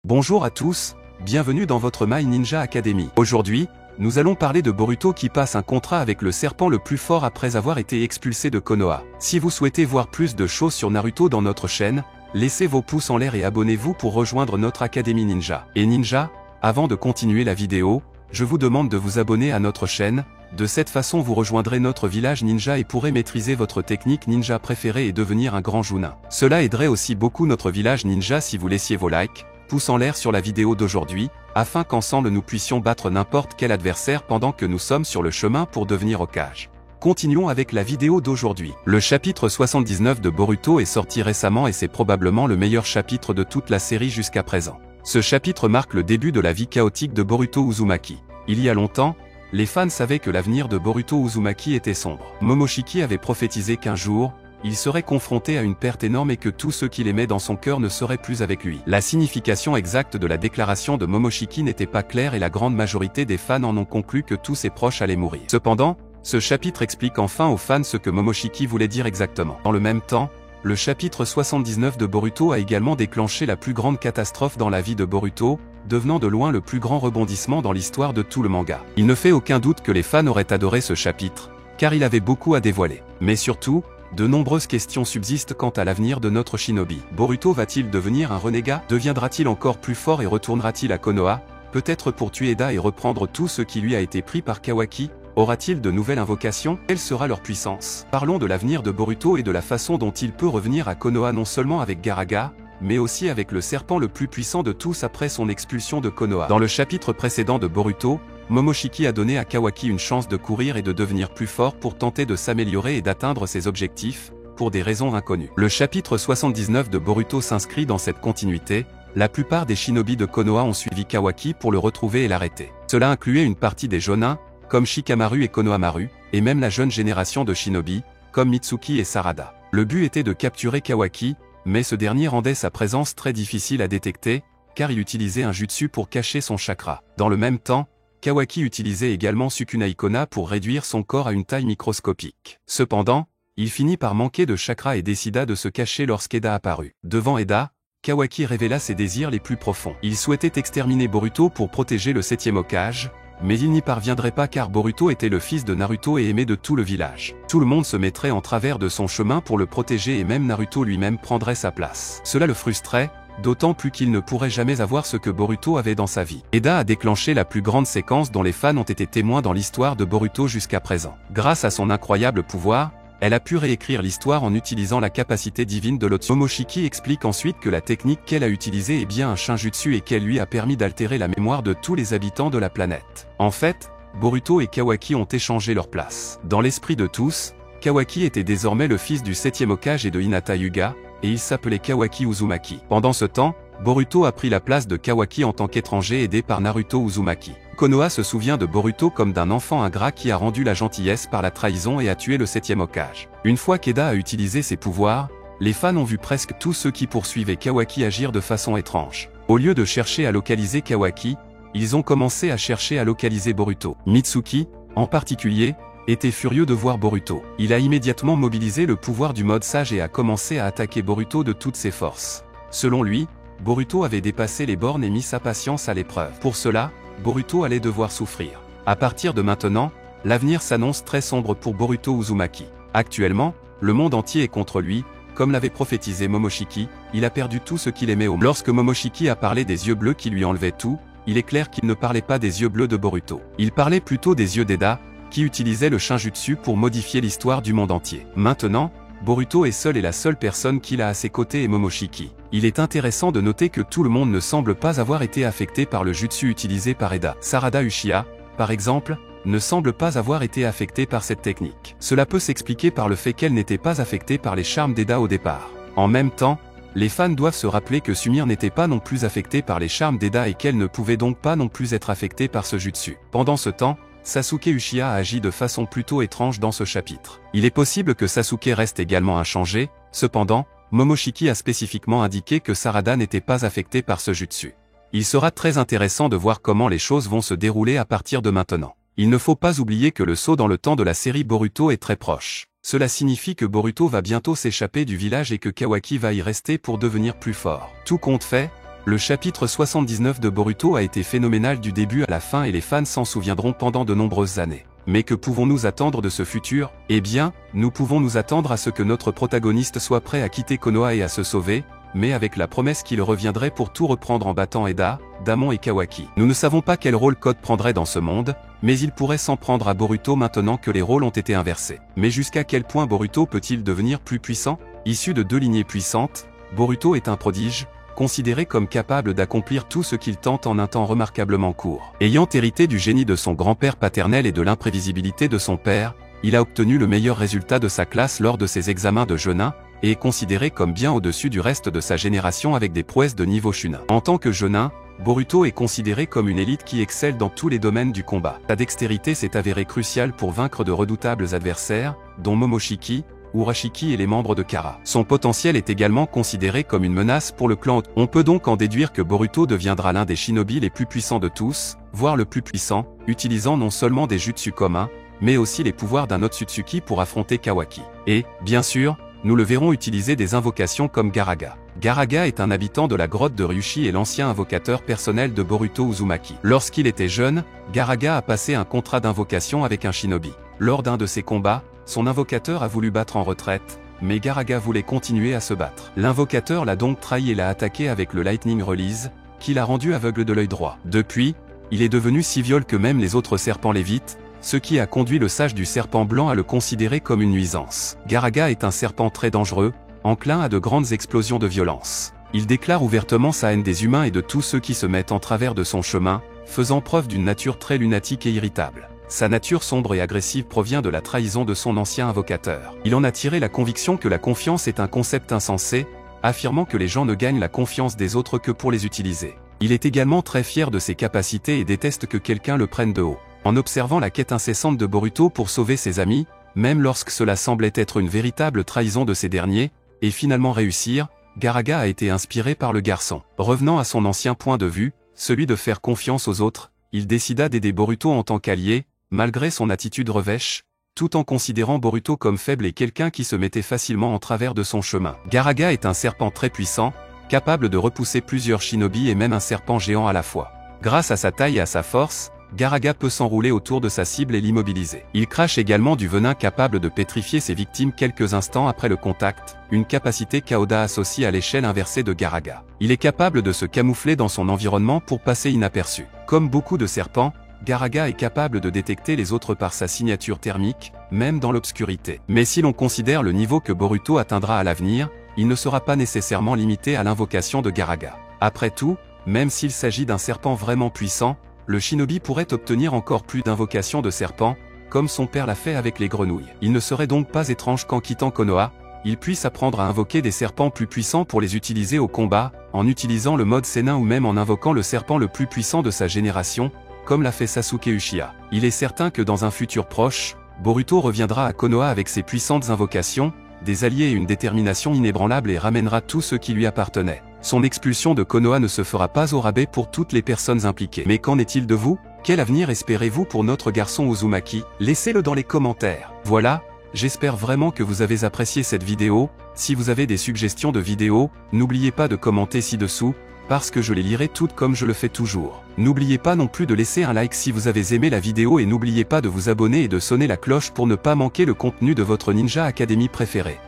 Bonjour à tous, bienvenue dans votre My Ninja Academy. Aujourd'hui, nous allons parler de Boruto qui passe un contrat avec le serpent le plus fort après avoir été expulsé de Konoha. Si vous souhaitez voir plus de choses sur Naruto dans notre chaîne, laissez vos pouces en l'air et abonnez-vous pour rejoindre notre Académie Ninja. Et Ninja, avant de continuer la vidéo, je vous demande de vous abonner à notre chaîne. De cette façon vous rejoindrez notre village ninja et pourrez maîtriser votre technique ninja préférée et devenir un grand Chunin. Cela aiderait aussi beaucoup notre village ninja si vous laissiez vos likes, pouces en l'air sur la vidéo d'aujourd'hui, afin qu'ensemble nous puissions battre n'importe quel adversaire pendant que nous sommes sur le chemin pour devenir Hokage. Continuons avec la vidéo d'aujourd'hui. Le chapitre 79 de Boruto est sorti récemment et c'est probablement le meilleur chapitre de toute la série jusqu'à présent. Ce chapitre marque le début de la vie chaotique de Boruto Uzumaki. Il y a longtemps, les fans savaient que l'avenir de Boruto Uzumaki était sombre. Momoshiki avait prophétisé qu'un jour, il serait confronté à une perte énorme et que tous ceux qu'il aimait dans son cœur ne seraient plus avec lui. La signification exacte de la déclaration de Momoshiki n'était pas claire et la grande majorité des fans en ont conclu que tous ses proches allaient mourir. Cependant, ce chapitre explique enfin aux fans ce que Momoshiki voulait dire exactement. Dans le même temps, le chapitre 79 de Boruto a également déclenché la plus grande catastrophe dans la vie de Boruto, devenant de loin le plus grand rebondissement dans l'histoire de tout le manga. Il ne fait aucun doute que les fans auraient adoré ce chapitre, car il avait beaucoup à dévoiler. Mais surtout, de nombreuses questions subsistent quant à l'avenir de notre shinobi. Boruto va-t-il devenir un renégat? Deviendra-t-il encore plus fort et retournera-t-il à Konoha, peut-être pour tuer Eda et reprendre tout ce qui lui a été pris par Kawaki? Aura-t-il de nouvelles invocations? Quelle sera leur puissance? Parlons de l'avenir de Boruto et de la façon dont il peut revenir à Konoha non seulement avec Garaga, mais aussi avec le serpent le plus puissant de tous après son expulsion de Konoha. Dans le chapitre précédent de Boruto, Momoshiki a donné à Kawaki une chance de courir et de devenir plus fort pour tenter de s'améliorer et d'atteindre ses objectifs, pour des raisons inconnues. Le chapitre 79 de Boruto s'inscrit dans cette continuité. La plupart des shinobi de Konoha ont suivi Kawaki pour le retrouver et l'arrêter. Cela incluait une partie des Jonin, comme Shikamaru et Konohamaru, et même la jeune génération de shinobi, comme Mitsuki et Sarada. Le but était de capturer Kawaki, mais ce dernier rendait sa présence très difficile à détecter, car il utilisait un jutsu pour cacher son chakra. Dans le même temps, Kawaki utilisait également Sukuna Ikona pour réduire son corps à une taille microscopique. Cependant, il finit par manquer de chakra et décida de se cacher lorsqu'Eda apparut. Devant Eda, Kawaki révéla ses désirs les plus profonds. Il souhaitait exterminer Boruto pour protéger le 7e Hokage, mais il n'y parviendrait pas car Boruto était le fils de Naruto et aimé de tout le village. Tout le monde se mettrait en travers de son chemin pour le protéger et même Naruto lui-même prendrait sa place. Cela le frustrait, d'autant plus qu'il ne pourrait jamais avoir ce que Boruto avait dans sa vie. Eda a déclenché la plus grande séquence dont les fans ont été témoins dans l'histoire de Boruto jusqu'à présent. Grâce à son incroyable pouvoir, elle a pu réécrire l'histoire en utilisant la capacité divine de l'Otsu. Momoshiki explique ensuite que la technique qu'elle a utilisée est bien un shinjutsu et qu'elle lui a permis d'altérer la mémoire de tous les habitants de la planète. En fait, Boruto et Kawaki ont échangé leur place. Dans l'esprit de tous, Kawaki était désormais le fils du 7e Hokage et de Hinata Hyuga, et il s'appelait Kawaki Uzumaki. Pendant ce temps, Boruto a pris la place de Kawaki en tant qu'étranger aidé par Naruto Uzumaki. Konoha se souvient de Boruto comme d'un enfant ingrat qui a rendu la gentillesse par la trahison et a tué le 7e Hokage. Une fois qu'Eda a utilisé ses pouvoirs, les fans ont vu presque tous ceux qui poursuivaient Kawaki agir de façon étrange. Au lieu de chercher à localiser Kawaki, ils ont commencé à chercher à localiser Boruto. Mitsuki, en particulier, était furieux de voir Boruto. Il a immédiatement mobilisé le pouvoir du mode sage et a commencé à attaquer Boruto de toutes ses forces. Selon lui, Boruto avait dépassé les bornes et mis sa patience à l'épreuve. Pour cela, Boruto allait devoir souffrir. À partir de maintenant, l'avenir s'annonce très sombre pour Boruto Uzumaki. Actuellement, le monde entier est contre lui, comme l'avait prophétisé Momoshiki, il a perdu tout ce qu'il aimait au monde. Lorsque Momoshiki a parlé des yeux bleus qui lui enlevaient tout, il est clair qu'il ne parlait pas des yeux bleus de Boruto. Il parlait plutôt des yeux d'Eda, qui utilisait le shinjutsu pour modifier l'histoire du monde entier. Maintenant, Boruto est seul et la seule personne qu'il a à ses côtés est Momoshiki. Il est intéressant de noter que tout le monde ne semble pas avoir été affecté par le jutsu utilisé par Eda. Sarada Uchiha, par exemple, ne semble pas avoir été affectée par cette technique. Cela peut s'expliquer par le fait qu'elle n'était pas affectée par les charmes d'Eda au départ. En même temps, les fans doivent se rappeler que Sumire n'était pas non plus affectée par les charmes d'Eda et qu'elle ne pouvait donc pas non plus être affectée par ce jutsu. Pendant ce temps, Sasuke Uchiha a agi de façon plutôt étrange dans ce chapitre. Il est possible que Sasuke reste également inchangé, cependant, Momoshiki a spécifiquement indiqué que Sarada n'était pas affecté par ce jutsu. Il sera très intéressant de voir comment les choses vont se dérouler à partir de maintenant. Il ne faut pas oublier que le saut dans le temps de la série Boruto est très proche. Cela signifie que Boruto va bientôt s'échapper du village et que Kawaki va y rester pour devenir plus fort. Tout compte fait, Le chapitre 79 de Boruto a été phénoménal du début à la fin et les fans s'en souviendront pendant de nombreuses années. Mais que pouvons-nous attendre de ce futur? Eh bien, nous pouvons nous attendre à ce que notre protagoniste soit prêt à quitter Konoha et à se sauver, mais avec la promesse qu'il reviendrait pour tout reprendre en battant Eda, Damon et Kawaki. Nous ne savons pas quel rôle Code prendrait dans ce monde, mais il pourrait s'en prendre à Boruto maintenant que les rôles ont été inversés. Mais jusqu'à quel point Boruto peut-il devenir plus puissant? Issu de deux lignées puissantes, Boruto est un prodige, considéré comme capable d'accomplir tout ce qu'il tente en un temps remarquablement court. Ayant hérité du génie de son grand-père paternel et de l'imprévisibilité de son père, il a obtenu le meilleur résultat de sa classe lors de ses examens de Jonin, et est considéré comme bien au-dessus du reste de sa génération avec des prouesses de niveau Chunin. En tant que Jonin, Boruto est considéré comme une élite qui excelle dans tous les domaines du combat. Sa dextérité s'est avérée cruciale pour vaincre de redoutables adversaires, dont Momoshiki, Urashiki et les membres de Kara. Son potentiel est également considéré comme une menace pour le clan. On peut donc en déduire que Boruto deviendra l'un des shinobi les plus puissants de tous, voire le plus puissant, utilisant non seulement des jutsu communs, mais aussi les pouvoirs d'un Otsutsuki pour affronter Kawaki. Et, bien sûr, nous le verrons utiliser des invocations comme Garaga. Garaga est un habitant de la grotte de Ryushi et l'ancien invocateur personnel de Boruto Uzumaki. Lorsqu'il était jeune, Garaga a passé un contrat d'invocation avec un shinobi. Lors d'un de ses combats, son invocateur a voulu battre en retraite, mais Garaga voulait continuer à se battre. L'invocateur l'a donc trahi et l'a attaqué avec le Lightning Release, qui l'a rendu aveugle de l'œil droit. Depuis, il est devenu si viol que même les autres serpents l'évitent, ce qui a conduit le sage du serpent blanc à le considérer comme une nuisance. Garaga est un serpent très dangereux, enclin à de grandes explosions de violence. Il déclare ouvertement sa haine des humains et de tous ceux qui se mettent en travers de son chemin, faisant preuve d'une nature très lunatique et irritable. Sa nature sombre et agressive provient de la trahison de son ancien invocateur. Il en a tiré la conviction que la confiance est un concept insensé, affirmant que les gens ne gagnent la confiance des autres que pour les utiliser. Il est également très fier de ses capacités et déteste que quelqu'un le prenne de haut. En observant la quête incessante de Boruto pour sauver ses amis, même lorsque cela semblait être une véritable trahison de ces derniers, et finalement réussir, Garaga a été inspiré par le garçon. Revenant à son ancien point de vue, celui de faire confiance aux autres, il décida d'aider Boruto en tant qu'allié, malgré son attitude revêche, tout en considérant Boruto comme faible et quelqu'un qui se mettait facilement en travers de son chemin. Garaga est un serpent très puissant, capable de repousser plusieurs shinobi et même un serpent géant à la fois. Grâce à sa taille et à sa force, Garaga peut s'enrouler autour de sa cible et l'immobiliser. Il crache également du venin capable de pétrifier ses victimes quelques instants après le contact, une capacité qu'Aoda associe à l'échelle inversée de Garaga. Il est capable de se camoufler dans son environnement pour passer inaperçu. Comme beaucoup de serpents, Garaga est capable de détecter les autres par sa signature thermique, même dans l'obscurité. Mais si l'on considère le niveau que Boruto atteindra à l'avenir, il ne sera pas nécessairement limité à l'invocation de Garaga. Après tout, même s'il s'agit d'un serpent vraiment puissant, le shinobi pourrait obtenir encore plus d'invocations de serpents, comme son père l'a fait avec les grenouilles. Il ne serait donc pas étrange qu'en quittant Konoha, il puisse apprendre à invoquer des serpents plus puissants pour les utiliser au combat, en utilisant le mode Senin ou même en invoquant le serpent le plus puissant de sa génération, comme l'a fait Sasuke Uchiha. Il est certain que dans un futur proche, Boruto reviendra à Konoha avec ses puissantes invocations, des alliés et une détermination inébranlable et ramènera tout ce qui lui appartenait. Son expulsion de Konoha ne se fera pas au rabais pour toutes les personnes impliquées. Mais qu'en est-il de vous? Quel avenir espérez-vous pour notre garçon Uzumaki? Laissez-le dans les commentaires. Voilà, j'espère vraiment que vous avez apprécié cette vidéo. Si vous avez des suggestions de vidéos, n'oubliez pas de commenter ci-dessous, parce que je les lirai toutes comme je le fais toujours. N'oubliez pas non plus de laisser un like si vous avez aimé la vidéo et n'oubliez pas de vous abonner et de sonner la cloche pour ne pas manquer le contenu de votre Ninja Academy préféré.